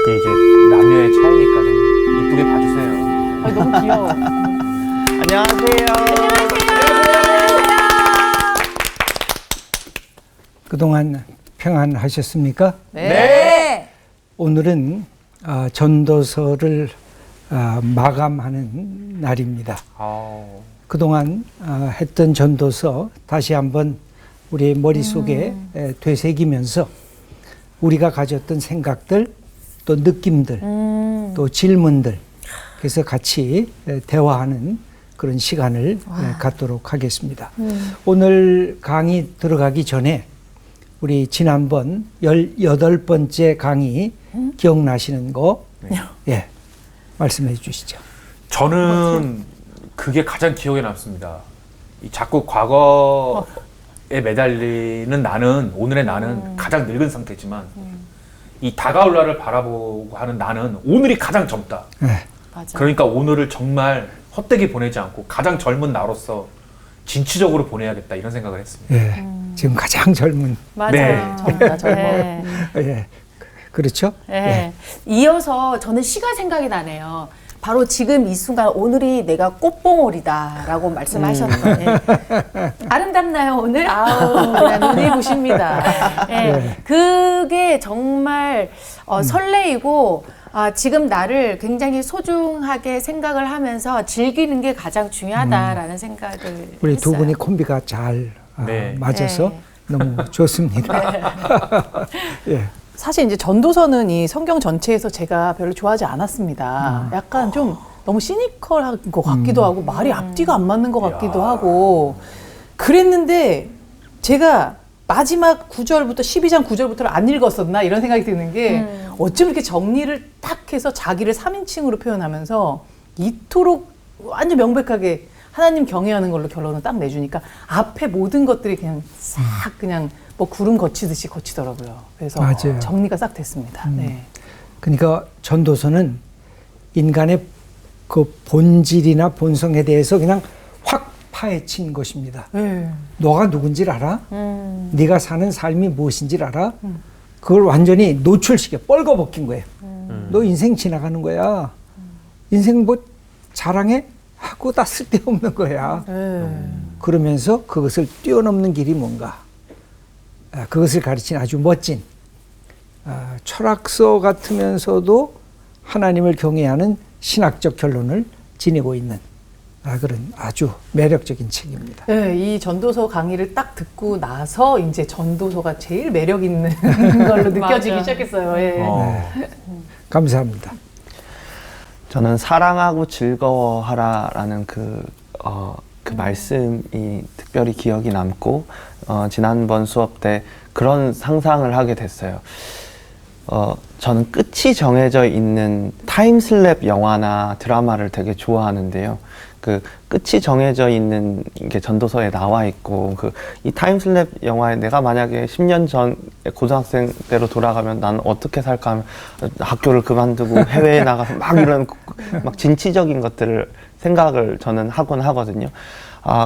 그게 이제 남녀의 차이니까 좀 이쁘게 봐주세요. 아, 너무 귀여워. 안녕하세요. 그동안 평안하셨습니까? 네. 오늘은 전도서를 마감하는 날입니다. 그동안 했던 전도서 다시 한번 우리 머릿속에 되새기면서 우리가 가졌던 생각들, 또 느낌들, 또 질문들, 그래서 같이 대화하는 그런 시간을 갖도록 하겠습니다. 오늘 강의 들어가기 전에 우리 지난번 18번째 강의 기억나시는 거 예, 말씀해 주시죠. 저는 그게 가장 기억에 남습니다. 자꾸 과거에 매달리는 나는, 오늘의 나는 가장 늙은 상태지만 이 다가올 날을 바라보고 하는 나는 오늘이 가장 젊다. 네. 맞아. 그러니까 오늘을 정말 헛되게 보내지 않고 가장 젊은 나로서 진취적으로 보내야겠다 이런 생각을 했습니다. 예, 지금 가장 젊은 맞아요. 네. 젊다, 젊어. 네. 예, 그렇죠? 네. 이어서 저는 시가 생각이 나네요. 바로 지금 이 순간 오늘이 내가 꽃봉오리다라고 말씀하셨는데 아름답나요 오늘? 아우 그냥 눈이 부십니다. 네. 그게 정말 설레이고 지금 나를 굉장히 소중하게 생각을 하면서 즐기는 게 가장 중요하다라는 생각을 우리 두 했어요. 분이 콤비가 잘 네. 맞아서 네. 너무 좋습니다. 예. 사실 이제 전도서는 이 성경 전체에서 제가 별로 좋아하지 않았습니다. 약간 좀 너무 시니컬한 것 같기도 하고 말이 앞뒤가 안 맞는 것 같기도 하고 그랬는데 제가 마지막 9절부터 12장 9절부터를 안 읽었었나 이런 생각이 드는 게 어쩜 이렇게 정리를 딱 해서 자기를 3인칭으로 표현하면서 이토록 완전 명백하게 하나님 경외하는 걸로 결론을 딱 내주니까 앞에 모든 것들이 그냥 싹 그냥 뭐 구름 거치듯이 거치더라고요. 그래서 맞아요. 정리가 싹 됐습니다. 네. 그러니까 전도서는 인간의 그 본질이나 본성에 대해서 그냥 확 파헤친 것입니다. 네. 너가 누군지를 알아? 네가 사는 삶이 무엇인지를 알아? 그걸 완전히 노출시켜 뻘거벗긴 거예요. 너 인생 지나가는 거야. 인생 뭐 자랑해? 하고 다 쓸데없는 거야. 그러면서 그것을 뛰어넘는 길이 뭔가. 그것을 가르친 아주 멋진 철학서 같으면서도 하나님을 경외하는 신학적 결론을 지니고 있는 그런 아주 매력적인 책입니다. 네, 이 전도서 강의를 딱 듣고 나서 이제 전도서가 제일 매력 있는 걸로 느껴지기 맞아. 시작했어요. 예. 감사합니다. 저는 사랑하고 즐거워하라라는 그 말씀이 특별히 기억이 남고 지난번 수업 때 그런 상상을 하게 됐어요. 저는 끝이 정해져 있는 타임슬랩 영화나 드라마를 되게 좋아하는데요. 그 끝이 정해져 있는 게 전도서에 나와 있고 이 타임슬랩 영화에 내가 만약에 10년 전 고등학생 때로 돌아가면 난 어떻게 살까 하면 학교를 그만두고 해외에 나가서 막 이런 막 진취적인 것들을 생각을 저는 하곤 하거든요.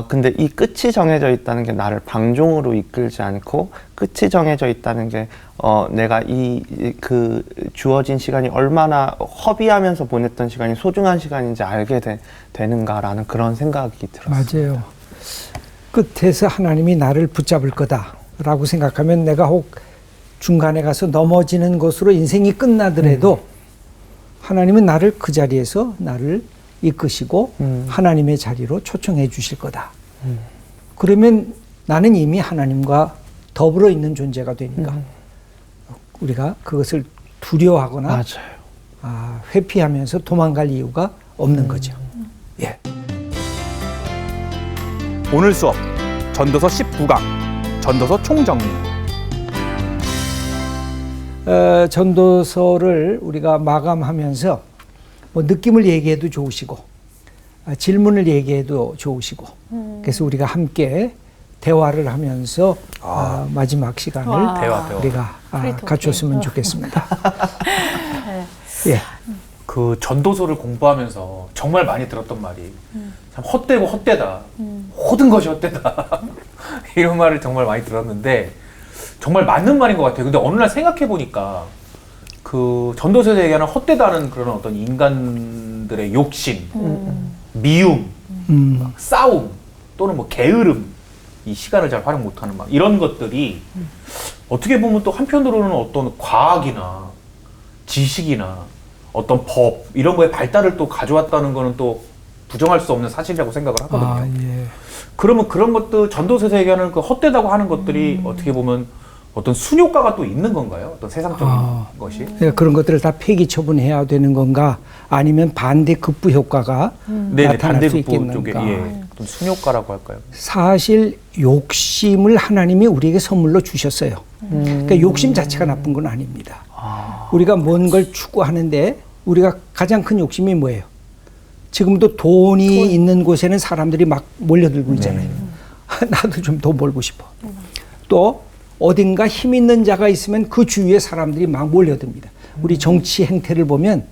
근데 이 끝이 정해져 있다는 게 나를 방종으로 이끌지 않고 끝이 정해져 있다는 게 내가 그 주어진 시간이 얼마나 허비하면서 보냈던 시간이 소중한 시간인지 알게 되는가라는 그런 생각이 들었어요. 맞아요. 끝에서 하나님이 나를 붙잡을 거다라고 생각하면 내가 혹 중간에 가서 넘어지는 것으로 인생이 끝나더라도 하나님은 나를 그 자리에서 나를 이끄시고 하나님의 자리로 초청해 주실 거다. 그러면 나는 이미 하나님과 더불어 있는 존재가 되니까 우리가 그것을 두려워하거나 맞아요. 회피하면서 도망갈 이유가 없는 거죠. 예. 오늘 수업 전도서 19강 전도서 총정리. 전도서를 우리가 마감하면서 뭐 느낌을 얘기해도 좋으시고 질문을 얘기해도 좋으시고 그래서 우리가 함께 대화를 하면서 마지막 시간을 대화. 우리가 갖췄으면 좋겠습니다. 예. 그 전도서를 공부하면서 정말 많이 들었던 말이 참 헛되고 헛되다. 모든 것이 헛되다. 이런 말을 정말 많이 들었는데 정말 맞는 말인 것 같아요. 근데 어느 날 생각해 보니까 그 전도서에서 얘기하는 헛되다는 그런 어떤 인간들의 욕심, 미움, 막 싸움 또는 뭐 게으름, 이 시간을 잘 활용 못하는 막 이런 것들이 어떻게 보면 또 한편으로는 어떤 과학이나 지식이나 어떤 법 이런 거에 발달을 또 가져왔다는 거는 또 부정할 수 없는 사실이라고 생각을 하거든요. 아, 예. 그러면 그런 것도 전도서에서 얘기하는 그 헛되다고 하는 것들이 어떻게 보면 어떤 순효과가 또 있는 건가요? 어떤 세상적인 것이? 예, 그런 것들을 다 폐기 처분해야 되는 건가? 아니면 반대 급부 효과가 네네, 나타날 수 반대급부 쪽에 있겠는가? 예, 좀 순효과라고 할까요? 사실 욕심을 하나님이 우리에게 선물로 주셨어요. 그러니까 욕심 자체가 나쁜 건 아닙니다. 우리가 뭔 걸 추구하는데 우리가 가장 큰 욕심이 뭐예요? 지금도 돈이 있는 곳에는 사람들이 막 몰려들고 있잖아요. 나도 좀 돈 벌고 싶어. 또 어딘가 힘 있는 자가 있으면 그 주위에 사람들이 막 몰려듭니다. 우리 정치 행태를 보면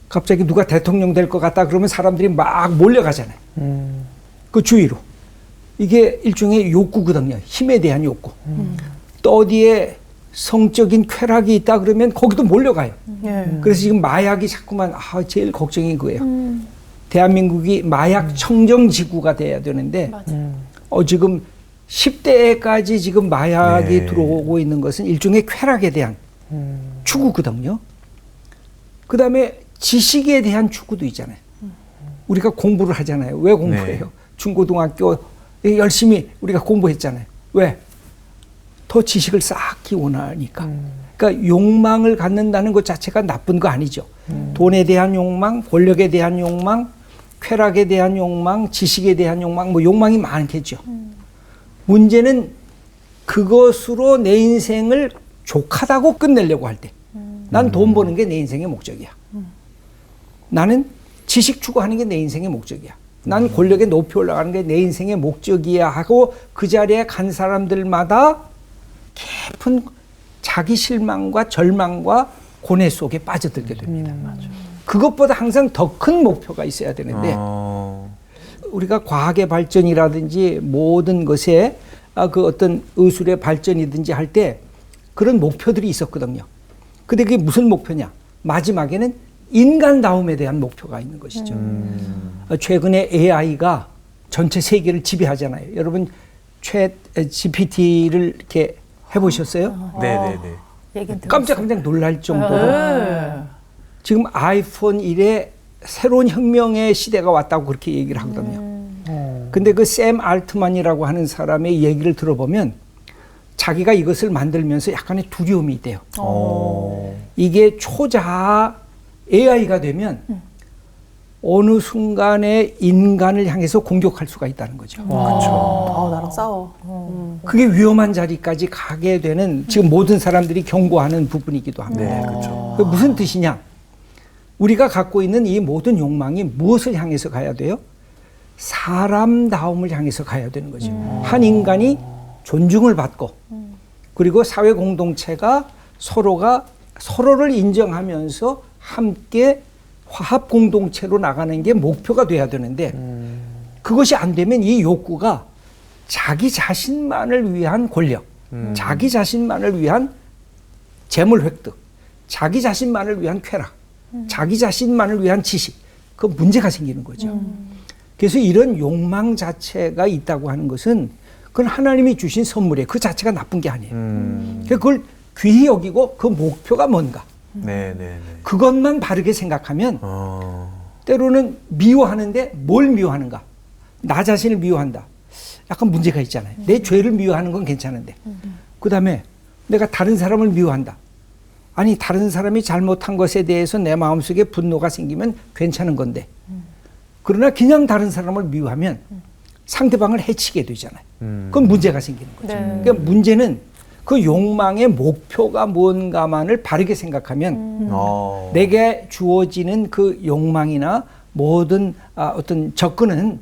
갑자기 누가 대통령 될 것 같다 그러면 사람들이 막 몰려가잖아요. 그 주위로. 이게 일종의 욕구거든요. 힘에 대한 욕구. 또 어디에 성적인 쾌락이 있다 그러면 거기도 몰려가요. 그래서 지금 마약이 자꾸만 제일 걱정이 그거예요. 대한민국이 마약 청정지구가 돼야 되는데 지금 10대까지 지금 마약이 들어오고 있는 것은 일종의 쾌락에 대한 추구거든요. 그 다음에 지식에 대한 추구도 있잖아요. 우리가 공부를 하잖아요. 왜 공부해요? 중고등학교 열심히 우리가 공부했잖아요. 왜? 더 지식을 쌓기 원하니까. 그러니까 욕망을 갖는다는 것 자체가 나쁜 거 아니죠. 돈에 대한 욕망, 권력에 대한 욕망, 쾌락에 대한 욕망, 지식에 대한 욕망, 뭐 욕망이 많겠죠. 문제는 그것으로 내 인생을 족하다고 끝내려고 할 때. 난 돈 버는 게 내 인생의 목적이야. 나는 지식 추구하는 게 내 인생의 목적이야. 난 권력에 높이 올라가는 게 내 인생의 목적이야 하고 그 자리에 간 사람들마다 깊은 자기 실망과 절망과 고뇌 속에 빠져들게 됩니다. 그것보다 항상 더 큰 목표가 있어야 되는데 우리가 과학의 발전이라든지 모든 것에 그 어떤 의술의 발전이든지 할 때 그런 목표들이 있었거든요. 근데 그게 무슨 목표냐? 마지막에는 인간다움에 대한 목표가 있는 것이죠. 최근에 AI가 전체 세계를 지배하잖아요. 여러분 챗 GPT를 이렇게 해보셨어요? 네네네. 얘기는 깜짝깜짝 놀랄 정도로 지금 아이폰 1에 새로운 혁명의 시대가 왔다고 그렇게 얘기를 하거든요. 근데 그 샘 알트만이라고 하는 사람의 얘기를 들어보면 자기가 이것을 만들면서 약간의 두려움이 있대요. 이게 초자아 AI가 되면 어느 순간에 인간을 향해서 공격할 수가 있다는 거죠. 그렇죠. 나랑 싸워. 그게 위험한 자리까지 가게 되는 지금 모든 사람들이 경고하는 부분이기도 합니다. 네, 그렇죠. 그게 무슨 뜻이냐? 우리가 갖고 있는 이 모든 욕망이 무엇을 향해서 가야 돼요? 사람다움을 향해서 가야 되는 거죠. 한 인간이 존중을 받고 그리고 사회 공동체가 서로를 인정하면서 함께 화합 공동체로 나가는 게 목표가 돼야 되는데 그것이 안 되면 이 욕구가 자기 자신만을 위한 권력, 자기 자신만을 위한 재물 획득, 자기 자신만을 위한 쾌락, 자기 자신만을 위한 지식, 그 문제가 생기는 거죠. 그래서 이런 욕망 자체가 있다고 하는 것은 그건 하나님이 주신 선물이에요. 그 자체가 나쁜 게 아니에요. 그걸 귀히 여기고 그 목표가 뭔가. 네네네. 그것만 바르게 생각하면 때로는 미워하는데 뭘 미워하는가? 나 자신을 미워한다. 약간 문제가 있잖아요. 내 죄를 미워하는 건 괜찮은데. 그 다음에 내가 다른 사람을 미워한다. 아니 다른 사람이 잘못한 것에 대해서 내 마음속에 분노가 생기면 괜찮은 건데 그러나 그냥 다른 사람을 미워하면 상대방을 해치게 되잖아요. 그건 문제가 생기는 거죠. 그러니까 문제는 그 욕망의 목표가 뭔가만을 바르게 생각하면 내게 주어지는 그 욕망이나 모든 어떤 접근은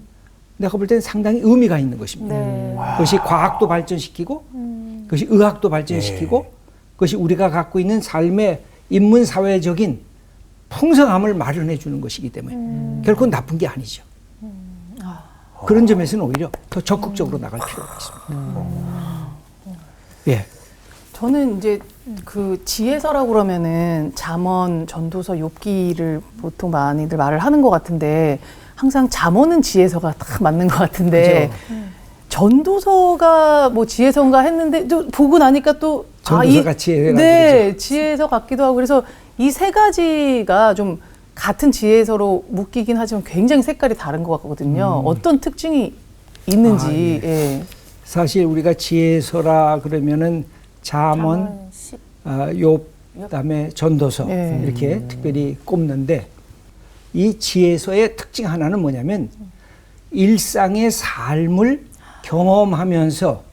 내가 볼 때는 상당히 의미가 있는 것입니다. 그것이 과학도 발전시키고 그것이 의학도 발전시키고 그것이 우리가 갖고 있는 삶의 인문사회적인 풍성함을 마련해 주는 것이기 때문에 결코 나쁜 게 아니죠. 그런 점에서는 오히려 더 적극적으로 나갈 필요가 있습니다. 예. 저는 이제 그 지혜서라고 그러면은 잠언, 전도서, 욥기를 보통 많이들 말을 하는 것 같은데 항상 잠언은 지혜서가 딱 맞는 것 같은데 전도서가 뭐 지혜서인가 했는데 또 보고 나니까 또 전도서가 지혜라 네, 그러죠. 지혜서 같기도 하고 그래서 이 세 가지가 좀 같은 지혜서로 묶이긴 하지만 굉장히 색깔이 다른 것 같거든요. 어떤 특징이 있는지. 예. 사실 우리가 지혜서라 그러면은 잠언, 욥, 그다음에 전도서 네. 이렇게 특별히 꼽는데 이 지혜서의 특징 하나는 뭐냐면 일상의 삶을 경험하면서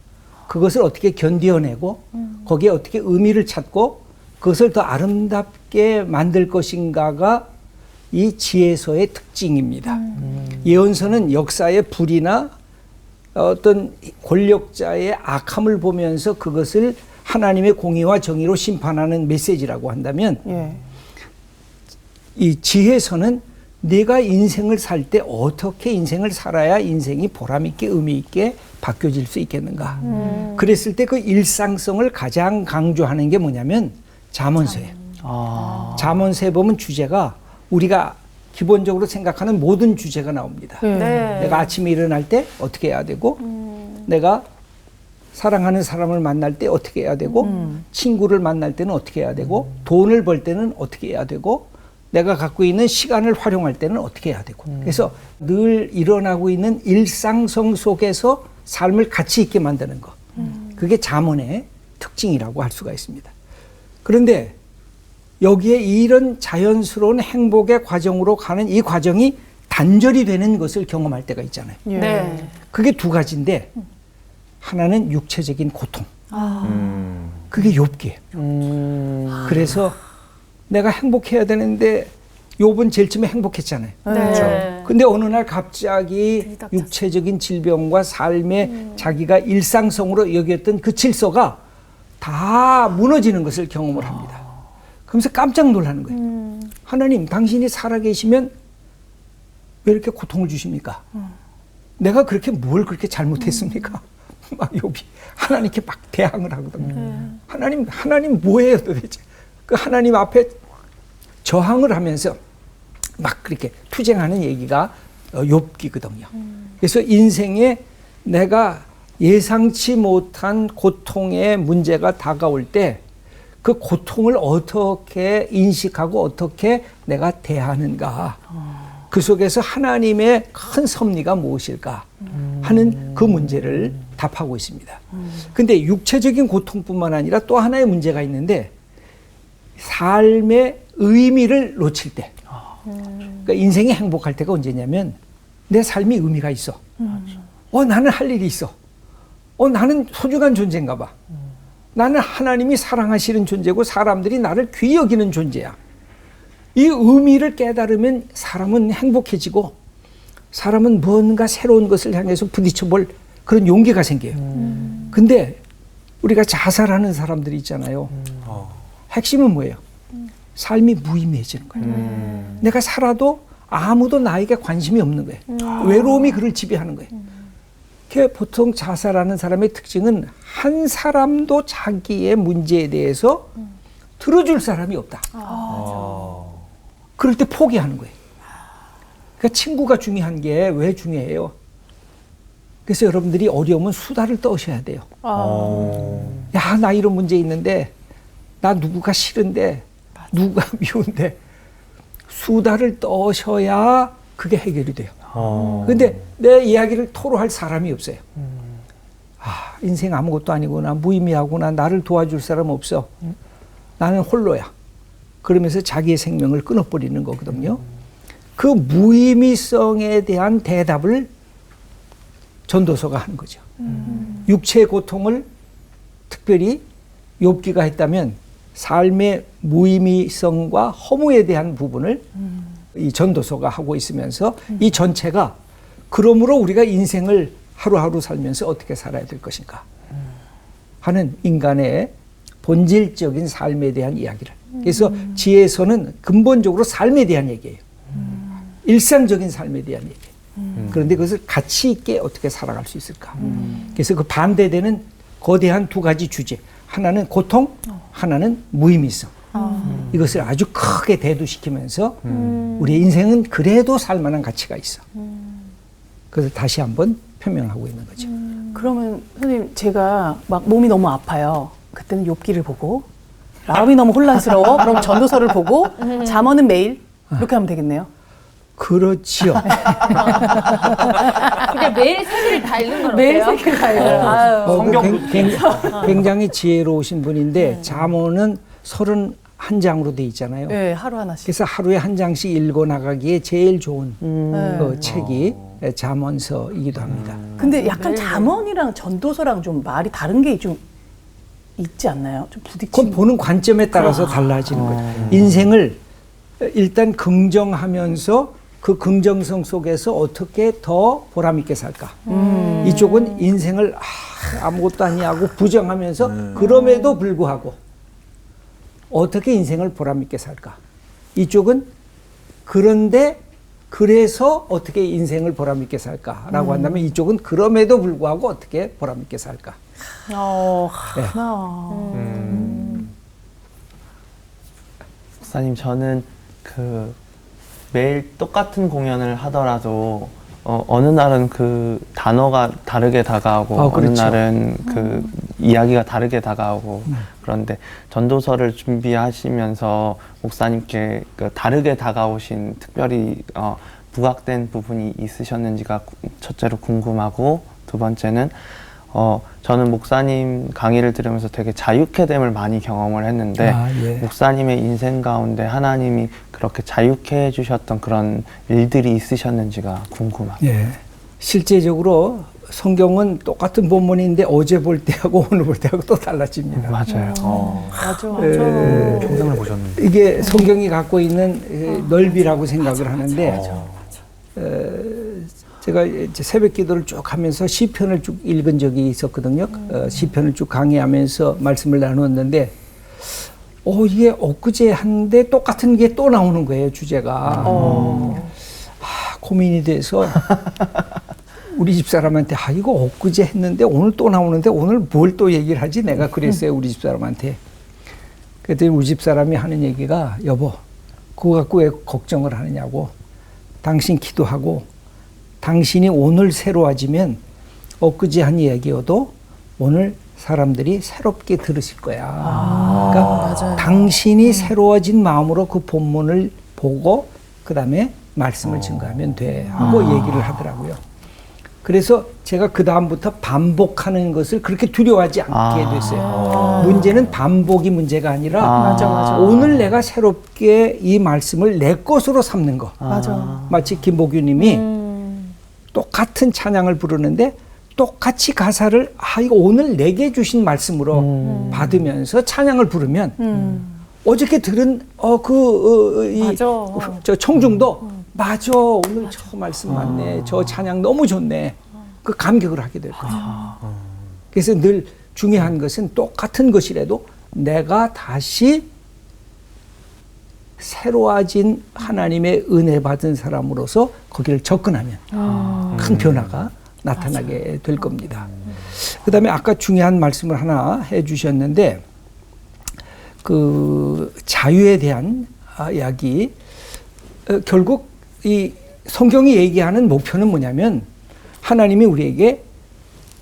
그것을 어떻게 견뎌내고 거기에 어떻게 의미를 찾고 그것을 더 아름답게 만들 것인가가 이 지혜서의 특징입니다. 예언서는 역사의 불이나 어떤 권력자의 악함을 보면서 그것을 하나님의 공의와 정의로 심판하는 메시지라고 한다면 예. 이 지혜서는 내가 인생을 살 때 어떻게 인생을 살아야 인생이 보람있게 의미있게 바뀌어질 수 있겠는가. 그랬을 때 그 일상성을 가장 강조하는 게 뭐냐면 잠언서예요. 잠언서에 보면 주제가 우리가 기본적으로 생각하는 모든 주제가 나옵니다. 네. 내가 아침에 일어날 때 어떻게 해야 되고 내가 사랑하는 사람을 만날 때 어떻게 해야 되고 친구를 만날 때는 어떻게 해야 되고 돈을 벌 때는 어떻게 해야 되고 내가 갖고 있는 시간을 활용할 때는 어떻게 해야 되고 그래서 늘 일어나고 있는 일상성 속에서 삶을 가치 있게 만드는 거 그게 잠언의 특징이라고 할 수가 있습니다. 그런데 여기에 이런 자연스러운 행복의 과정으로 가는 이 과정이 단절이 되는 것을 경험할 때가 있잖아요. 예. 네. 그게 두 가지인데 하나는 육체적인 고통. 그게 욥기예요. 그래서 내가 행복해야 되는데 욥은 제일 처음에 행복했잖아요. 네. 근데 어느 날 갑자기 육체적인 질병과 삶의 자기가 일상성으로 여겼던 그 질서가 다 무너지는 것을 경험을 합니다. 그러면서 깜짝 놀라는 거예요. 하나님, 당신이 살아계시면 왜 이렇게 고통을 주십니까? 내가 그렇게 뭘 그렇게 잘못했습니까? 막 욥이 하나님께 막 대항을 하거든요. 하나님 뭐예요 도대체? 그 하나님 앞에 저항을 하면서 막 그렇게 투쟁하는 얘기가 욥기거든요. 그래서 인생에 내가 예상치 못한 고통의 문제가 다가올 때 그 고통을 어떻게 인식하고 어떻게 내가 대하는가. 그 속에서 하나님의 큰 섭리가 무엇일까 하는 그 문제를 답하고 있습니다. 근데 육체적인 고통뿐만 아니라 또 하나의 문제가 있는데 삶의 의미를 놓칠 때 그러니까 인생이 행복할 때가 언제냐면 내 삶이 의미가 있어. 나는 할 일이 있어. 나는 소중한 존재인가 봐. 나는 하나님이 사랑하시는 존재고 사람들이 나를 귀히 여기는 존재야. 이 의미를 깨달으면 사람은 행복해지고 사람은 뭔가 새로운 것을 향해서 부딪혀 볼 그런 용기가 생겨요. 근데 우리가 자살하는 사람들이 있잖아요. 핵심은 뭐예요? 삶이 무의미해지는 거예요. 내가 살아도 아무도 나에게 관심이 없는 거예요. 외로움이 그를 지배하는 거예요. 보통 자살하는 사람의 특징은 한 사람도 자기의 문제에 대해서 들어줄 사람이 없다. 그럴 때 포기하는 거예요. 그러니까 친구가 중요한 게 왜 중요해요? 그래서 여러분들이 어려우면 수다를 떠셔야 돼요. 야, 나 이런 문제 있는데 나 누구가 싫은데 누가 미운데 수다를 떠셔야 그게 해결이 돼요. 근데 내 이야기를 토로할 사람이 없어요. 인생 아무것도 아니구나, 무의미하구나, 나를 도와줄 사람 없어. 나는 홀로야. 그러면서 자기의 생명을 끊어버리는 거거든요. 그 무의미성에 대한 대답을 전도서가 하는 거죠. 육체의 고통을 특별히 욥기가 했다면 삶의 무의미성과 허무에 대한 부분을 이 전도서가 하고 있으면서 이 전체가 그러므로 우리가 인생을 하루하루 살면서 어떻게 살아야 될 것인가 하는 인간의 본질적인 삶에 대한 이야기를. 그래서 지혜서는 근본적으로 삶에 대한 얘기예요. 일상적인 삶에 대한 얘기예요. 그런데 그것을 가치 있게 어떻게 살아갈 수 있을까. 그래서 그 반대되는 거대한 두 가지 주제. 하나는 고통, 하나는 무의미성. 이것을 아주 크게 대두시키면서 우리의 인생은 그래도 살만한 가치가 있어. 그래서 다시 한번 표명하고 있는 거죠. 그러면 선생님 제가 막 몸이 너무 아파요. 그때는 욥기를 보고 마음이 너무 혼란스러워. 그럼 전도서를 보고 잠언은 매일 이렇게 하면 되겠네요. 그렇지요. 그러니까 매일 세 개를 다 읽는 건 매일 어때요? 세 개를 다 읽어요. 굉장히 지혜로우신 분인데 잠언은 31장으로 돼 있잖아요. 네, 하루 하나씩. 그래서 하루에 한 장씩 읽어 나가기에 제일 좋은 네. 책이 잠언서이기도 합니다. 근데 약간 잠언이랑 전도서랑 좀 말이 다른 게 좀 있지 않나요? 좀 그건 부딪히는. 보는 관점에 따라서 달라지는 거예요. 인생을 일단 긍정하면서 그 긍정성 속에서 어떻게 더 보람있게 살까. 이쪽은 인생을 아무것도 아니하고 부정하면서 그럼에도 불구하고 어떻게 인생을 보람있게 살까. 이쪽은 그런데 그래서 어떻게 인생을 보람있게 살까라고 한다면 이쪽은 그럼에도 불구하고 어떻게 보람있게 살까. 목사님, 저는 그 매일 똑같은 공연을 하더라도 어느 날은 그 단어가 다르게 다가오고 어느 그렇죠. 날은 그 이야기가 다르게 다가오고 그런데 전도서를 준비하시면서 목사님께 그 다르게 다가오신 특별히 부각된 부분이 있으셨는지가 첫째로 궁금하고, 두 번째는 저는 목사님 강의를 들으면서 되게 자유케됨을 많이 경험을 했는데 예. 목사님의 인생 가운데 하나님이 그렇게 자유케 해주셨던 그런 일들이 있으셨는지가 궁금합니다. 예. 실제적으로 성경은 똑같은 본문인데 어제 볼 때하고 오늘 볼 때하고 또 달라집니다. 맞아요. 맞아. 평생을 보셨는데. 이게 성경이 갖고 있는 넓이라고 생각을 하는데 제가 이제 새벽 기도를 쭉 하면서 시편을 쭉 읽은 적이 있었거든요. 시편을 쭉 강의하면서 말씀을 나누었는데 이게 엊그제 한데 똑같은 게 또 나오는 거예요, 주제가. 고민이 돼서 우리 집사람한테 이거 엊그제 했는데 오늘 또 나오는데 오늘 뭘 또 얘기를 하지? 내가 그랬어요, 우리 집사람한테. 그랬더니 우리 집사람이 하는 얘기가, 여보, 그거 갖고 왜 걱정을 하느냐고. 당신 기도하고 당신이 오늘 새로워지면 엊그제 한 얘기여도 오늘 사람들이 새롭게 들으실 거야. 그러니까 당신이 새로워진 마음으로 그 본문을 보고 그 다음에 말씀을 증거하면 돼 하고 얘기를 하더라고요. 그래서 제가 그 다음부터 반복하는 것을 그렇게 두려워하지 않게 됐어요. 문제는 반복이 문제가 아니라 오늘 내가 새롭게 이 말씀을 내 것으로 삼는 거. 마치 김보규 님이 똑같은 찬양을 부르는데 똑같이 가사를 이거 오늘 내게 주신 말씀으로 받으면서 찬양을 부르면 어저께 들은 저 청중도 맞아, 오늘 저 말씀 맞네, 저 찬양 너무 좋네, 그 감격을 하게 될 거예요. 그래서 늘 중요한 것은 똑같은 것이라도 내가 다시 새로워진 하나님의 은혜 받은 사람으로서 거기를 접근하면 큰 변화가 나타나게 될 겁니다. 그 다음에 아까 중요한 말씀을 하나 해 주셨는데, 그 자유에 대한 이야기, 결국 이 성경이 얘기하는 목표는 뭐냐면 하나님이 우리에게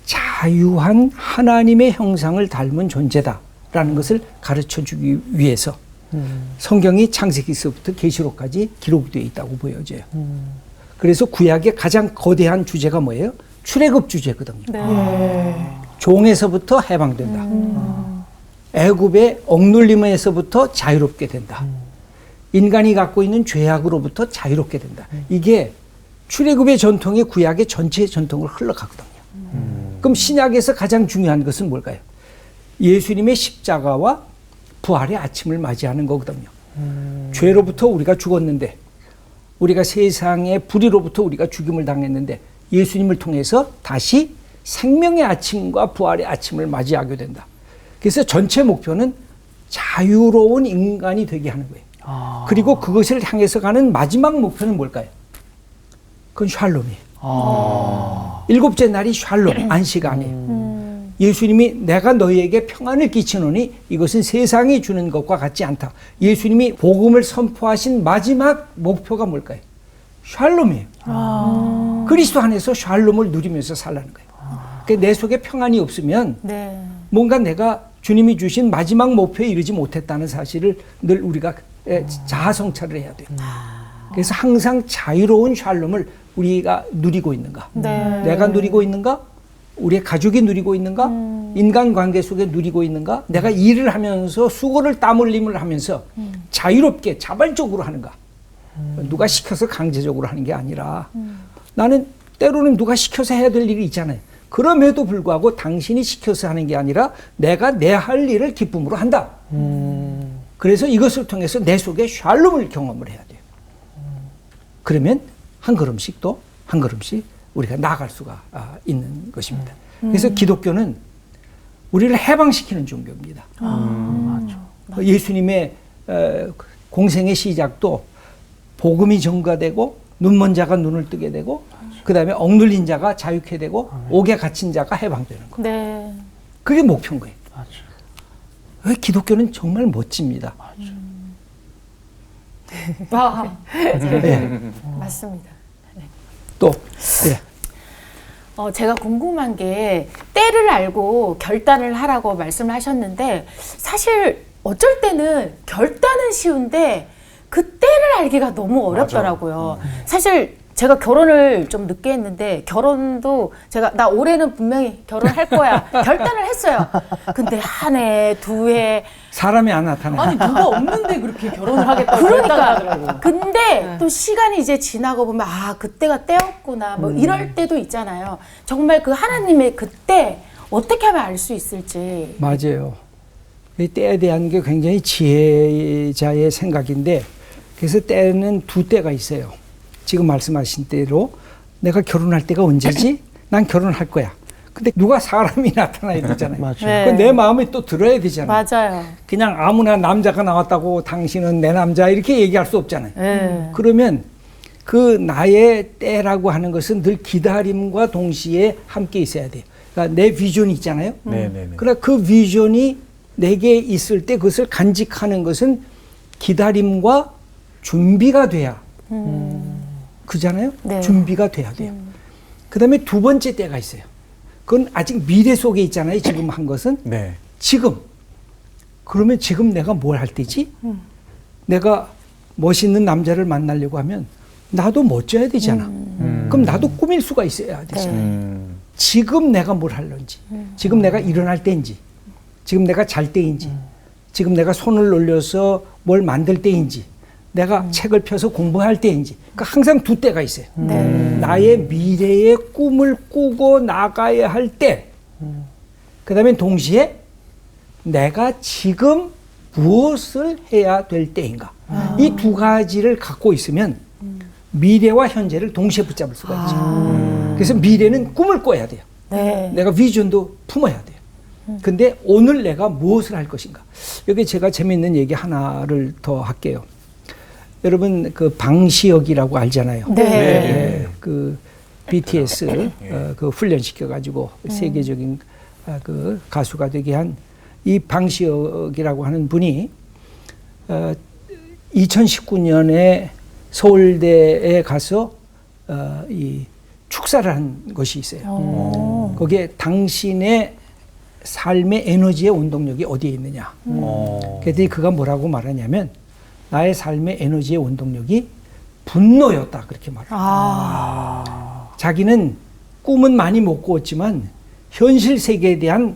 자유한 하나님의 형상을 닮은 존재다라는 것을 가르쳐 주기 위해서 성경이 창세기서부터 계시록까지 기록되어 있다고 보여져요. 그래서 구약의 가장 거대한 주제가 뭐예요? 출애굽 주제거든요. 종에서부터 해방된다. 애굽의 억눌림에서부터 자유롭게 된다. 인간이 갖고 있는 죄악으로부터 자유롭게 된다. 이게 출애굽의 전통이 구약의 전체 전통을 흘러가거든요. 그럼 신약에서 가장 중요한 것은 뭘까요? 예수님의 십자가와 부활의 아침을 맞이하는 거거든요. 죄로부터 우리가 죽었는데, 우리가 세상의 불의로부터 우리가 죽임을 당했는데 예수님을 통해서 다시 생명의 아침과 부활의 아침을 맞이하게 된다. 그래서 전체 목표는 자유로운 인간이 되게 하는 거예요. 그리고 그것을 향해서 가는 마지막 목표는 뭘까요? 그건 샬롬이에요. 일곱째 날이 샬롬, 안식 아니에요. 예수님이 내가 너희에게 평안을 끼치노니 이것은 세상이 주는 것과 같지 않다. 예수님이 복음을 선포하신 마지막 목표가 뭘까요? 샬롬이에요. 그리스도 안에서 샬롬을 누리면서 살라는 거예요. 그러니까 내 속에 평안이 없으면 네. 뭔가 내가 주님이 주신 마지막 목표에 이르지 못했다는 사실을 늘 우리가 자아성찰을 해야 돼요. 그래서 항상 자유로운 샬롬을 우리가 누리고 있는가? 네. 내가 누리고 있는가? 우리의 가족이 누리고 있는가? 인간관계 속에 누리고 있는가? 내가 일을 하면서 수고를 땀 흘림을 하면서 자유롭게 자발적으로 하는가? 누가 시켜서 강제적으로 하는 게 아니라 나는 때로는 누가 시켜서 해야 될 일이 있잖아요. 그럼에도 불구하고 당신이 시켜서 하는 게 아니라 내가 내 할 일을 기쁨으로 한다. 그래서 이것을 통해서 내 속에 샬롬을 경험을 해야 돼요. 그러면 한 걸음씩 또 한 걸음씩 우리가 나아갈 수가 있는 것입니다. 그래서 기독교는 우리를 해방시키는 종교입니다. 예수님의 공생의 시작도 복음이 전가되고 눈먼 자가 눈을 뜨게 되고 그 다음에 억눌린 자가 자유케 되고 옥에 갇힌 자가 해방되는 거예요. 네. 그게 목표인 거예요. 왜 기독교는 정말 멋집니다. 와. 네. 맞습니다. 또 예. 제가 궁금한 게 때를 알고 결단을 하라고 말씀을 하셨는데 사실 어쩔 때는 결단은 쉬운데 그 때를 알기가 너무 어렵더라고요. 사실 제가 결혼을 좀 늦게 했는데 결혼도 나 올해는 분명히 결혼할 거야 결단을 했어요. 근데 한 해, 두 해 사람이 안 나타나요. 아니 누가 없는데 그렇게 결혼을 하겠다고 그러니까 결단하더라고요. 근데 또 시간이 이제 지나고 보면 그때가 때였구나 뭐 이럴 때도 있잖아요. 정말 그 하나님의 그때 어떻게 하면 알 수 있을지. 맞아요. 이 때에 대한 게 굉장히 지혜자의 생각인데 그래서 때는 두 때가 있어요. 지금 말씀하신 대로 내가 결혼할 때가 언제지? 난 결혼할 거야. 근데 누가 사람이 나타나야 되잖아요. 맞아요. 네. 내 마음에 또 들어야 되잖아요. 맞아요. 그냥 아무나 남자가 나왔다고 당신은 내 남자 이렇게 얘기할 수 없잖아요. 네. 그러면 그 나의 때라고 하는 것은 늘 기다림과 동시에 함께 있어야 돼요. 그러니까 내 비전이 있잖아요. 네네네. 그러나 그 비전이 내게 있을 때 그것을 간직하는 것은 기다림과 준비가 돼야 그잖아요. 네. 준비가 돼야 돼요. 그 다음에 두 번째 때가 있어요. 그건 아직 미래 속에 있잖아요. 지금 한 것은 네. 지금. 그러면 지금 내가 뭘 할 때지? 내가 멋있는 남자를 만나려고 하면 나도 멋져야 되잖아. 그럼 나도 꾸밀 수가 있어야 되잖아요. 지금 내가 뭘 할런지, 지금 내가 일어날 때인지, 지금 내가 잘 때인지, 지금 내가 손을 올려서 뭘 만들 때인지, 내가 책을 펴서 공부할 때인지. 그러니까 항상 두 때가 있어요. 나의 미래의 꿈을 꾸고 나가야 할 때, 그 다음에 동시에 내가 지금 무엇을 해야 될 때인가. 이 두 가지를 갖고 있으면 미래와 현재를 동시에 붙잡을 수가 있죠. 그래서 미래는 꿈을 꿔야 돼요. 네. 내가 비전도 품어야 돼요. 근데 오늘 내가 무엇을 할 것인가. 여기 제가 재미있는 얘기 하나를 더 할게요. 여러분 그 방시혁이라고 알잖아요. 네. 예, 그 BTS 그 훈련시켜 가지고 세계적인 그 가수가 되게 한 이 방시혁이라고 하는 분이 2019년에 서울대에 가서 이 축사를 한 것이 있어요. 거기에 당신의 삶의 에너지의 원동력이 어디에 있느냐. 그랬더니 그가 뭐라고 말하냐면 나의 삶의 에너지의 원동력이 분노였다. 그렇게 말해요. 자기는 꿈은 많이 못 꾸었지만 현실 세계에 대한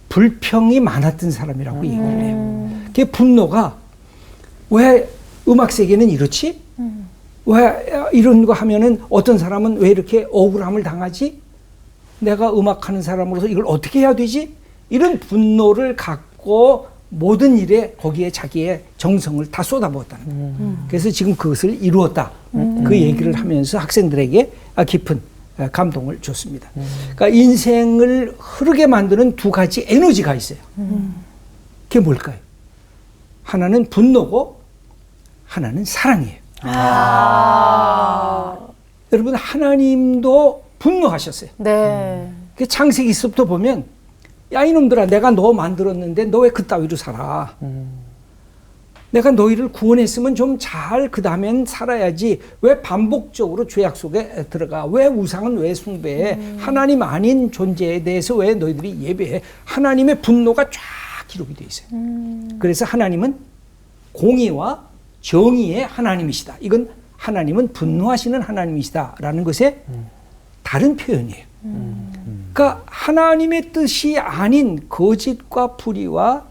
불평이 많았던 사람이라고 얘기를 해요. 그 분노가 왜 음악 세계는 이렇지? 왜 이런 거 하면은 어떤 사람은 왜 이렇게 억울함을 당하지? 내가 음악하는 사람으로서 이걸 어떻게 해야 되지? 이런 분노를 갖고 모든 일에 거기에 자기의 정성을 다 쏟아부었다는 거예요. 그래서 지금 그것을 이루었다. 그 얘기를 하면서 학생들에게 깊은 감동을 줬습니다. 그러니까 인생을 흐르게 만드는 두 가지 에너지가 있어요. 그게 뭘까요? 하나는 분노고 하나는 사랑이에요. 여러분 하나님도 분노하셨어요. 네. 그 창세기서부터 보면 야 이놈들아 내가 너 만들었는데 너 왜 그따위로 살아? 내가 너희를 구원했으면 좀 잘 그 다음엔 살아야지. 왜 반복적으로 죄악 속에 들어가? 왜 우상은 왜 숭배해? 하나님 아닌 존재에 대해서 왜 너희들이 예배해? 하나님의 분노가 쫙 기록이 돼 있어요. 그래서 하나님은 공의와 정의의 하나님이시다. 이건 하나님은 분노하시는 하나님이시다라는 것의 다른 표현이에요. 그러니까 하나님의 뜻이 아닌 거짓과 불의와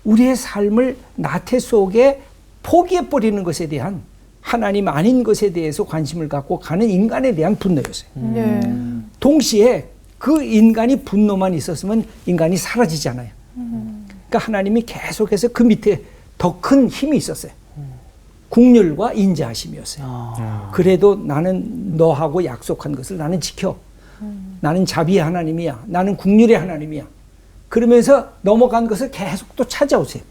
우리의 삶을 나태 속에 포기해버리는 것에 대한 하나님 아닌 것에 대해서 관심을 갖고 가는 인간에 대한 분노였어요. 동시에 그 인간이 분노만 있었으면 인간이 사라지잖아요. 그러니까 하나님이 계속해서 그 밑에 더 큰 힘이 있었어요. 국률과 인자하심이었어요. 그래도 나는 너하고 약속한 것을 나는 지켜. 나는 자비의 하나님이야. 나는 국률의 하나님이야. 그러면서 넘어간 것을 계속 또 찾아오세요.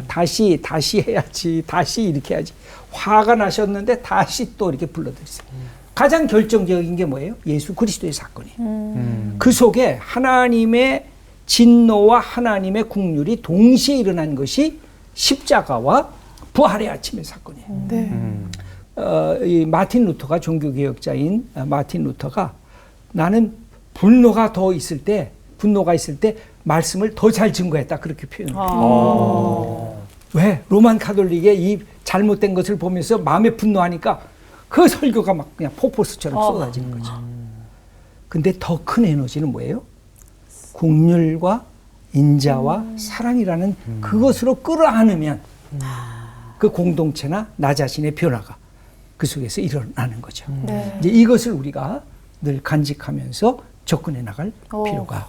다시 해야지. 다시 이렇게 해야지. 화가 나셨는데 다시 또 이렇게 불러드리세요. 가장 결정적인 게 뭐예요? 예수 그리스도의 사건이에요. 그 속에 하나님의 진노와 하나님의 국률이 동시에 일어난 것이 십자가와 부활의 아침의 사건이에요. 이 마틴 루터가 종교개혁자인 마틴 루터가 나는 분노가 있을 때 말씀을 더 잘 증거했다 그렇게 표현해요. 왜? 로만 카톨릭의 이 잘못된 것을 보면서 마음에 분노하니까 그 설교가 막 그냥 폭포수처럼 쏟아지는 거죠. 근데 더 큰 에너지는 뭐예요? 국률과 인자와 사랑이라는 그것으로 끌어안으면 그 공동체나 나 자신의 변화가 그 속에서 일어나는 거죠. 이제 이것을 우리가 늘 간직하면서 접근해 나갈 필요가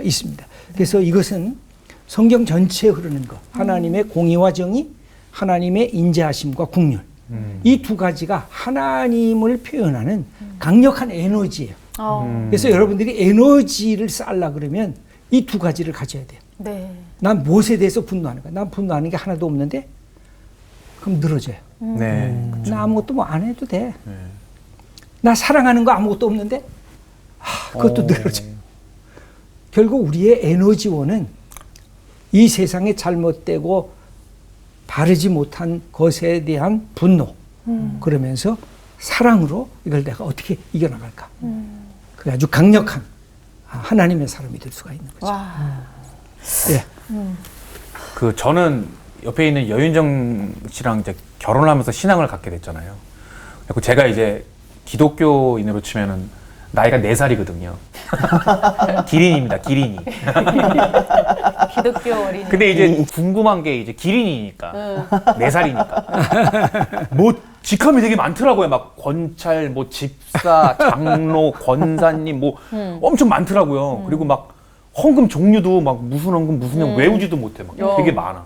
있습니다. 그래서 이것은 성경 전체에 흐르는 것, 하나님의 공의와 정의, 하나님의 인자하심과 국률, 이 두 가지가 하나님을 표현하는 강력한 에너지예요. 그래서 여러분들이 에너지를 쌓으려 그러면 이 두 가지를 가져야 돼요. 네. 난 무엇에 대해서 분노하는 거야? 난 분노하는 게 하나도 없는데? 그럼 늘어져요. 네. 나 아무것도 뭐 안 해도 돼. 나 사랑하는 거 아무것도 없는데? 그것도 늘어져요. 결국 우리의 에너지원은 이 세상에 잘못되고 바르지 못한 것에 대한 분노, 그러면서 사랑으로 이걸 내가 어떻게 이겨나갈까. 그게 아주 강력한 하나님의 사람이 될 수가 있는 거죠. 예. 그 저는 옆에 있는 여윤정 씨랑 이제 결혼을 하면서 신앙을 갖게 됐잖아요. 그리고 제가 이제 기독교인으로 치면은 나이가 4살이거든요. 기린입니다, 기린이. 기독교 어린이. 근데 이제 궁금한 게 이제 기린이니까 4살이니까 뭐 직함이 되게 많더라고요. 막 권찰, 뭐 집사, 장로, 권사님 뭐 엄청 많더라고요. 그리고 막 헌금 종류도 막 무슨 헌금 무슨 형 외우지도 못해 막 되게 많아.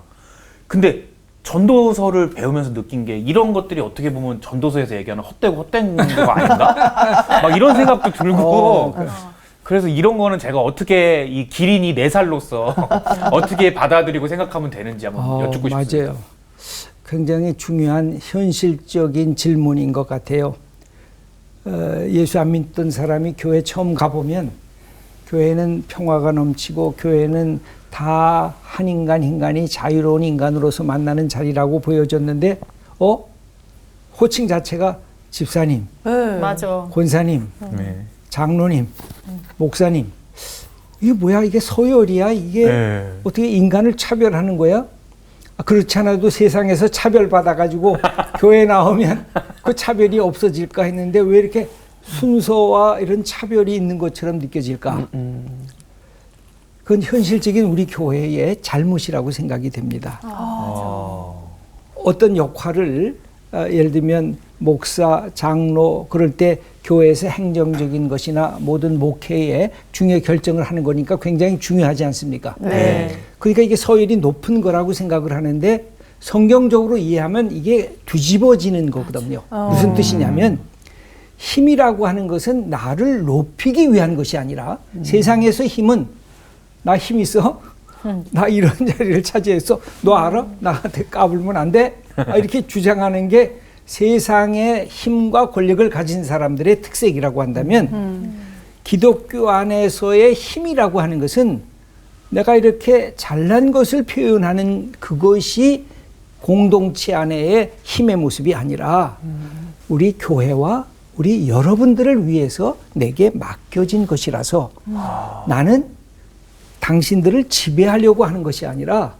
근데 전도서를 배우면서 느낀 게 이런 것들이 어떻게 보면 전도서에서 얘기하는 헛되고 헛된 거 아닌가? 막 이런 생각도 들고 그래서 이런 거는 제가 어떻게 이 기린이 4살로서 어떻게 받아들이고 생각하면 되는지 한번 여쭙고 싶습니다. 맞아요. 굉장히 중요한 현실적인 질문인 것 같아요. 예수 안 믿던 사람이 교회 처음 가보면 교회는 평화가 넘치고 교회는 다 한 인간이 자유로운 인간으로서 만나는 자리라고 보여졌는데 호칭 자체가 집사님, 맞아. 권사님, 네. 장로님, 목사님. 이게 뭐야? 이게 서열이야? 이게 네. 어떻게 인간을 차별하는 거야? 그렇지 않아도 세상에서 차별받아가지고 교회 나오면 그 차별이 없어질까 했는데 왜 이렇게 순서와 이런 차별이 있는 것처럼 느껴질까? 그건 현실적인 우리 교회의 잘못이라고 생각이 됩니다. 어떤 역할을 예를 들면 목사, 장로 그럴 때 교회에서 행정적인 것이나 모든 목회에 중요 결정을 하는 거니까 굉장히 중요하지 않습니까? 네. 그러니까 이게 서열이 높은 거라고 생각을 하는데 성경적으로 이해하면 이게 뒤집어지는 거거든요. 무슨 뜻이냐면 힘이라고 하는 것은 나를 높이기 위한 것이 아니라 세상에서 힘은 나 힘 있어? 나 이런 자리를 차지했어? 너 알아? 나한테 까불면 안 돼? 이렇게 주장하는 게 세상의 힘과 권력을 가진 사람들의 특색이라고 한다면 기독교 안에서의 힘이라고 하는 것은 내가 이렇게 잘난 것을 표현하는 그것이 공동체 안에의 힘의 모습이 아니라 우리 교회와 우리 여러분들을 위해서 내게 맡겨진 것이라서 나는 당신들을 지배하려고 하는 것이 아니라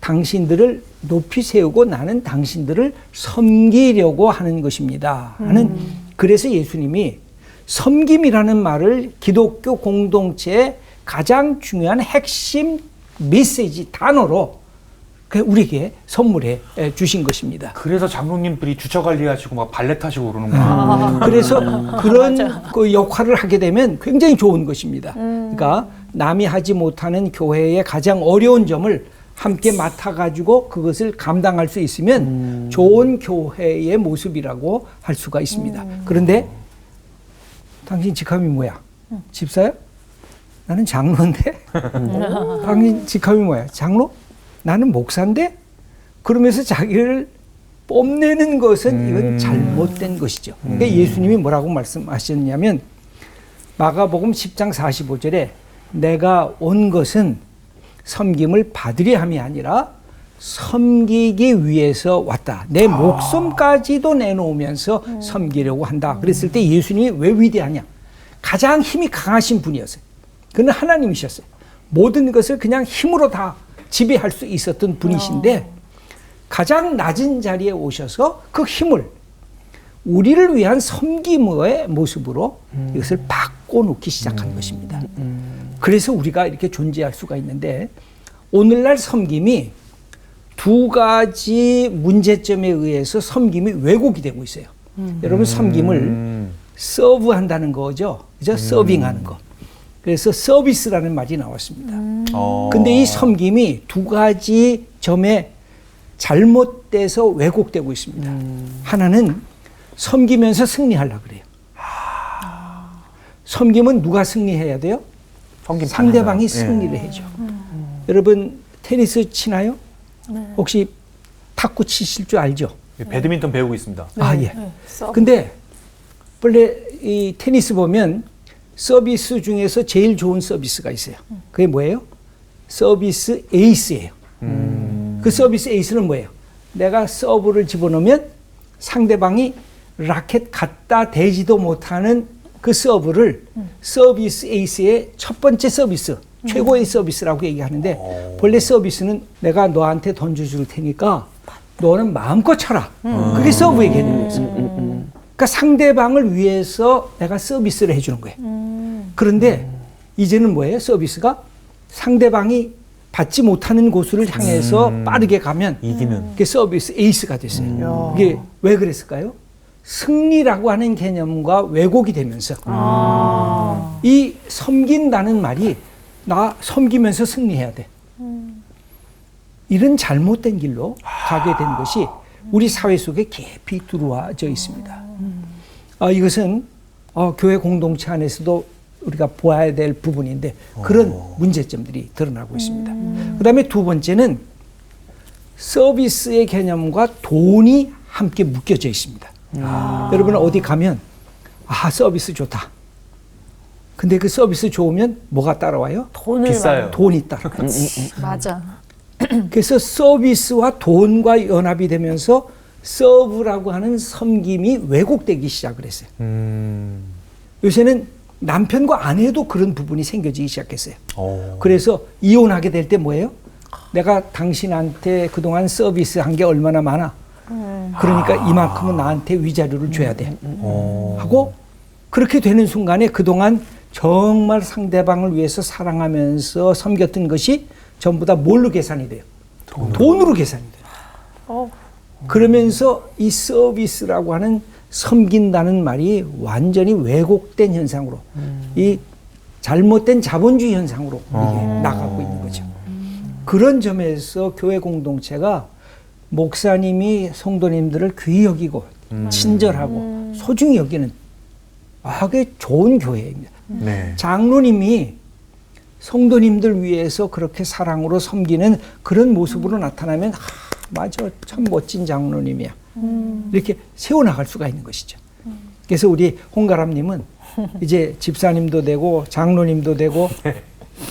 당신들을 높이 세우고 나는 당신들을 섬기려고 하는 것입니다. 하는 그래서 예수님이 섬김이라는 말을 기독교 공동체의 가장 중요한 핵심 메시지 단어로 우리에게 선물해 주신 것입니다. 그래서 장로님들이 주차 관리하시고 막 발레 타시고 그러는구나. 그래서 그런 그 역할을 하게 되면 굉장히 좋은 것입니다. 그러니까 남이 하지 못하는 교회의 가장 어려운 점을 함께 맡아가지고 그것을 감당할 수 있으면 좋은 교회의 모습이라고 할 수가 있습니다. 그런데 당신 직함이 뭐야? 집사야? 나는 장로인데? 당신 직함이 뭐야? 장로? 나는 목사인데? 그러면서 자기를 뽐내는 것은 이건 잘못된 것이죠. 그러니까 예수님이 뭐라고 말씀하셨냐면 마가복음 10장 45절에 내가 온 것은 섬김을 받으려 함이 아니라 섬기기 위해서 왔다. 내 목숨까지도 내놓으면서 섬기려고 한다. 그랬을 때 예수님이 왜 위대하냐? 가장 힘이 강하신 분이었어요. 그는 하나님이셨어요. 모든 것을 그냥 힘으로 다 지배할 수 있었던 분이신데 가장 낮은 자리에 오셔서 그 힘을 우리를 위한 섬김의 모습으로 이것을 바꿔놓기 시작한 것입니다. 그래서 우리가 이렇게 존재할 수가 있는데 오늘날 섬김이 두 가지 문제점에 의해서 섬김이 왜곡이 되고 있어요. 여러분 섬김을 서브한다는 거죠. 그죠? 서빙하는 거. 그래서 서비스라는 말이 나왔습니다. 근데 이 섬김이 두 가지 점에 잘못돼서 왜곡되고 있습니다. 하나는 섬기면서 승리하려고 그래요. 섬김은 누가 승리해야 돼요? 상대방이 승리를 해줘. 여러분 테니스 치나요? 혹시 탁구 치실 줄 알죠? 배드민턴 배우고 있습니다. 아 예. 근데 원래 이 테니스 보면 서비스 중에서 제일 좋은 서비스가 있어요. 그게 뭐예요? 서비스 에이스예요. 그 서비스 에이스는 뭐예요? 내가 서브를 집어넣으면 상대방이 라켓 갖다 대지도 못하는 그 서브를 서비스 에이스의 첫 번째 서비스, 최고의 서비스라고 얘기하는데 본래 서비스는 내가 너한테 던져줄 테니까 너는 마음껏 쳐라. 그게 서브의 개념이었어요. 그러니까 상대방을 위해서 내가 서비스를 해주는 거예요. 그런데 이제는 뭐예요? 서비스가 상대방이 받지 못하는 곳을 향해서 빠르게 가면 이기는. 그게 서비스 에이스가 됐어요. 이게 왜 그랬을까요? 승리라고 하는 개념과 왜곡이 되면서 이 섬긴다는 말이 나 섬기면서 승리해야 돼. 이런 잘못된 길로 가게 된 것이 우리 사회 속에 깊이 들어와져 있습니다. 이것은 교회 공동체 안에서도 우리가 보아야 될 부분인데 그런 문제점들이 드러나고 있습니다. 그 다음에 두 번째는 서비스의 개념과 돈이 함께 묶여져 있습니다. 여러분 어디 가면 서비스 좋다. 근데 그 서비스 좋으면 뭐가 따라와요? 비싸요. 돈이 따라와요. 맞아. 그래서 서비스와 돈과 연합이 되면서 서브라고 하는 섬김이 왜곡되기 시작을 했어요. 요새는 남편과 아내도 그런 부분이 생겨지기 시작했어요. 그래서 이혼하게 될 때 뭐예요? 내가 당신한테 그동안 서비스한 게 얼마나 많아. 그러니까 이만큼은 나한테 위자료를 줘야 돼. 하고 그렇게 되는 순간에 그동안 정말 상대방을 위해서 사랑하면서 섬겼던 것이 전부 다 뭘로 계산이 돼요? 돈으로 계산이 돼요. 그러면서 이 서비스라고 하는 섬긴다는 말이 완전히 왜곡된 현상으로 이 잘못된 자본주의 현상으로 이게 나가고 있는 거죠. 그런 점에서 교회 공동체가 목사님이 성도님들을 귀히 여기고 친절하고 소중히 여기는 그게 좋은 교회입니다. 네. 장로님이 성도님들 위해서 그렇게 사랑으로 섬기는 그런 모습으로 나타나면 맞아, 참 멋진 장로님이야. 이렇게 세워나갈 수가 있는 것이죠. 그래서 우리 홍가람님은 이제 집사님도 되고 장로님도 되고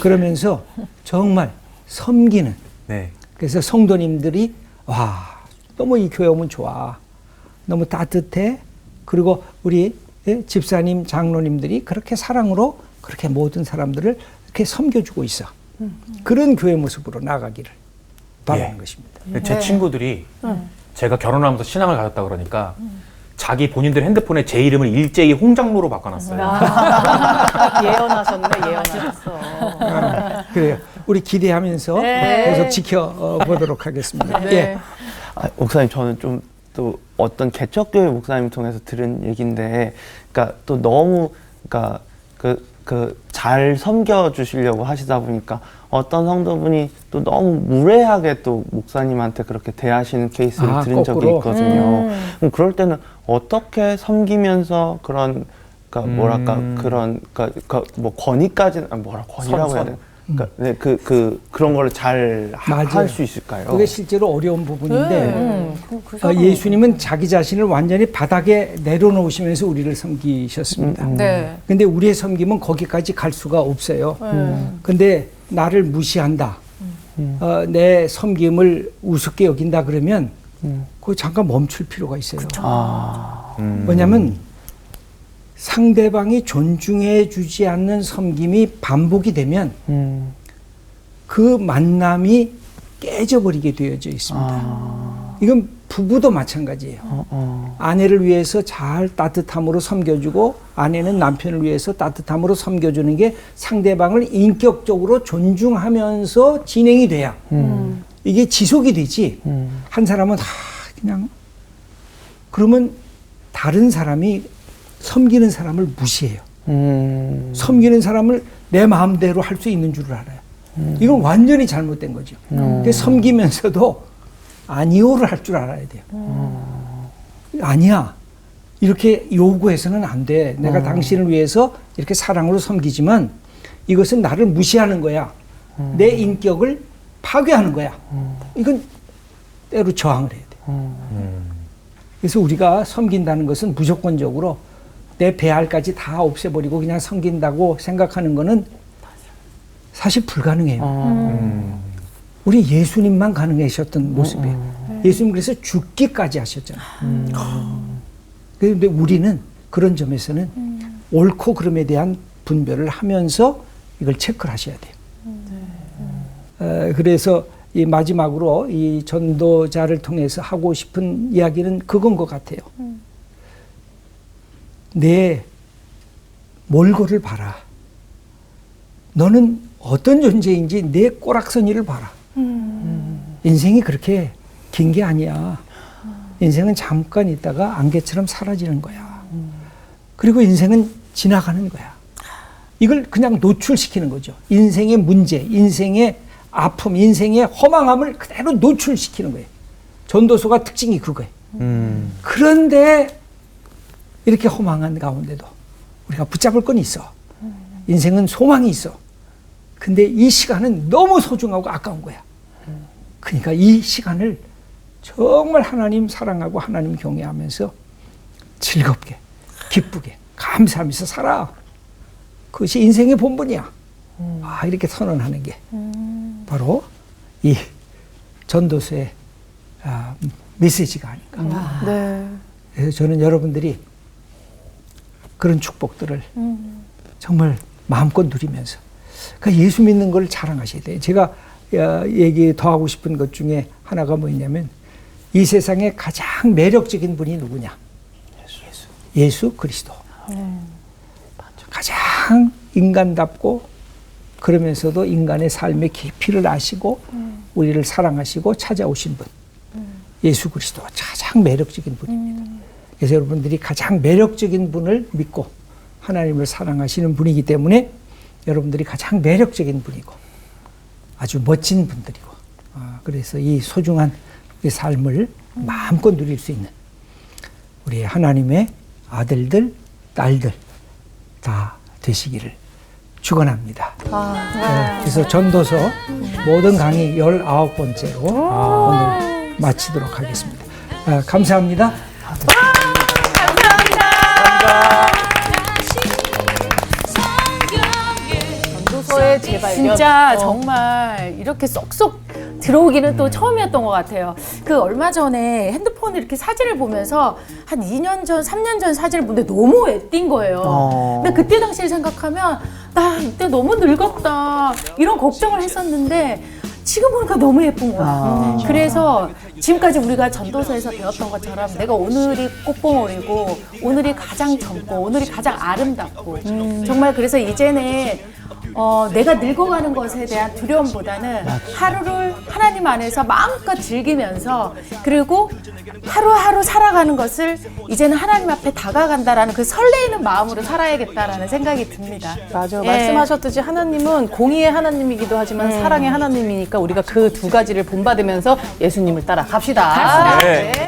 그러면서 정말 섬기는. 네. 그래서 성도님들이 와, 너무 이 교회 오면 좋아. 너무 따뜻해. 그리고 우리 집사님, 장로님들이 그렇게 사랑으로 그렇게 모든 사람들을 이렇게 섬겨주고 있어. 그런 교회 모습으로 나가기를 바라는 예. 것입니다. 제 친구들이 제가 결혼하면서 신앙을 가졌다 그러니까 자기 본인들 핸드폰에 제 이름을 일제히 홍장로로 바꿔놨어요. 예언하셨네, 예언하셨어. 그래요. 우리 기대하면서 계속 지켜보도록 하겠습니다. 네. 예. 목사님, 저는 좀 또 어떤 개척교회 목사님 통해서 들은 얘기인데, 그러니까 또 너무, 그러니까 잘 섬겨주시려고 하시다 보니까 어떤 성도분이 또 너무 무례하게 또 목사님한테 그렇게 대하시는 케이스를 들은 적이 거꾸로? 있거든요. 그럼 그럴 때는 어떻게 섬기면서 그런, 그러니까 뭐랄까, 그런, 그러니까 뭐 권위까지는, 권위라고 해야 되나? 그러니까 네, 그런 거를 잘 할 수 있을까요? 그게 실제로 어려운 부분인데 그 예수님은 자기 자신을 완전히 바닥에 내려놓으시면서 우리를 섬기셨습니다. 네. 근데 우리의 섬김은 거기까지 갈 수가 없어요. 근데 나를 무시한다. 내 섬김을 우습게 여긴다 그러면 그거 잠깐 멈출 필요가 있어요. 왜냐하면 상대방이 존중해 주지 않는 섬김이 반복이 되면 그 만남이 깨져버리게 되어져 있습니다. 이건 부부도 마찬가지예요. 아내를 위해서 잘 따뜻함으로 섬겨주고 아내는 남편을 위해서 따뜻함으로 섬겨주는 게 상대방을 인격적으로 존중하면서 진행이 돼야 이게 지속이 되지. 한 사람은 그냥 그러면 다른 사람이 섬기는 사람을 무시해요. 섬기는 사람을 내 마음대로 할 수 있는 줄 알아요. 이건 완전히 잘못된 거죠. 근데 섬기면서도 아니오를 할 줄 알아야 돼요. 아니야. 이렇게 요구해서는 안 돼. 내가 당신을 위해서 이렇게 사랑으로 섬기지만 이것은 나를 무시하는 거야. 내 인격을 파괴하는 거야. 이건 때로 저항을 해야 돼요. 그래서 우리가 섬긴다는 것은 무조건적으로 내 배알까지 다 없애버리고 그냥 섬긴다고 생각하는 거는 사실 불가능해요. 우리 예수님만 가능하셨던 모습이에요. 예수님 그래서 죽기까지 하셨잖아요. 그런데 우리는 그런 점에서는 옳고 그름에 대한 분별을 하면서 이걸 체크를 하셔야 돼요. 그래서 이 마지막으로 이 전도자를 통해서 하고 싶은 이야기는 그건 것 같아요. 내 몰골을 봐라. 너는 어떤 존재인지 내 꼬락서니를 봐라. 인생이 그렇게 긴 게 아니야. 인생은 잠깐 있다가 안개처럼 사라지는 거야. 그리고 인생은 지나가는 거야. 이걸 그냥 노출시키는 거죠. 인생의 문제, 인생의 아픔, 인생의 허망함을 그대로 노출시키는 거예요. 전도서가 특징이 그거예요. 그런데 이렇게 허망한 가운데도 우리가 붙잡을 건 있어. 인생은 소망이 있어. 근데 이 시간은 너무 소중하고 아까운 거야. 그러니까 이 시간을 정말 하나님 사랑하고 하나님 경외하면서 즐겁게, 기쁘게, 감사하면서 살아. 그것이 인생의 본분이야. 이렇게 선언하는 게 바로 이 전도서의 메시지가 아닌가. 네. 그래서 저는 여러분들이 그런 축복들을 정말 마음껏 누리면서 그러니까 예수 믿는 걸 자랑하셔야 돼요. 제가 얘기 더 하고 싶은 것 중에 하나가 뭐냐면 이 세상에 가장 매력적인 분이 누구냐? 예수 그리스도. 가장 인간답고 그러면서도 인간의 삶의 깊이를 아시고 우리를 사랑하시고 찾아오신 분. 예수 그리스도가 가장 매력적인 분입니다. 그래서 여러분들이 가장 매력적인 분을 믿고 하나님을 사랑하시는 분이기 때문에 여러분들이 가장 매력적인 분이고 아주 멋진 분들이고 그래서 이 소중한 우리 삶을 마음껏 누릴 수 있는 우리 하나님의 아들들, 딸들 다 되시기를 축원합니다. 그래서 전도서 모든 강의 19번째로 오늘 마치도록 하겠습니다. 감사합니다. 전도서에 정도의 재발견. 진짜 정말 이렇게 쏙쏙 들어오기는 또 처음이었던 것 같아요. 그 얼마 전에 핸드폰에 이렇게 사진을 보면서 한 2년 전, 3년 전 사진을 보는데 너무 애띤 거예요. 근데 그때 당시를 생각하면 나 이때 너무 늙었다 이런 걱정을 했었는데 지금 보니까 너무 예쁜 거야. 그래서 지금까지 우리가 전도서에서 배웠던 것처럼 내가 오늘이 꽃봉오리고 오늘이 가장 젊고 오늘이 가장 아름답고 정말 그래서 이제는 내가 늙어가는 것에 대한 두려움보다는 하루를 하나님 안에서 마음껏 즐기면서 그리고 하루하루 살아가는 것을 이제는 하나님 앞에 다가간다라는 그 설레이는 마음으로 살아야겠다라는 생각이 듭니다. 맞아. 예. 말씀하셨듯이 하나님은 공의의 하나님이기도 하지만 사랑의 하나님이니까 우리가 그 두 가지를 본받으면서 예수님을 따라 갑시다. 갑시다. 네. 네.